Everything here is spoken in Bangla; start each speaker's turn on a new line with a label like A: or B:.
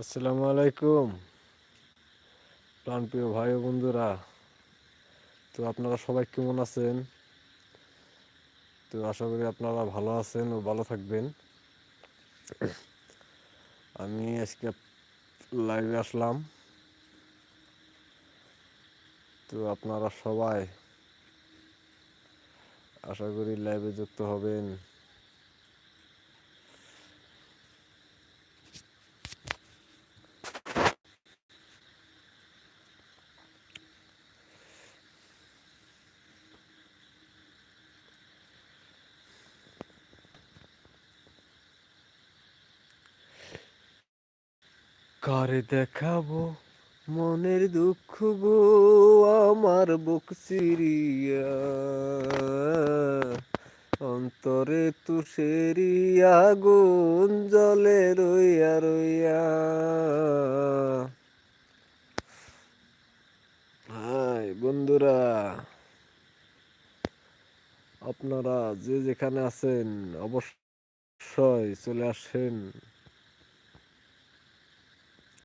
A: আসসালামু আলাইকুম প্রাণপ্রিয় ভাই ও বন্ধুরা। তো আপনারা সবাই কেমন আছেন? তো আশা করি আপনারা ভালো আছেন ও ভালো থাকবেন। আমি আজকে লাইভে আসলাম। তো আপনারা সবাই আশা করি লাইভে যুক্ত হবেন। কারে দেখাবো মনের দুঃখ গো, আমার বুক চিরিয়া অন্তরে তুষেরি আগুন জ্বলে রইয়া রইয়া। হাই বন্ধুরা, আপনারা যে যেখানে আছেন অবশ্যই চলে আসেন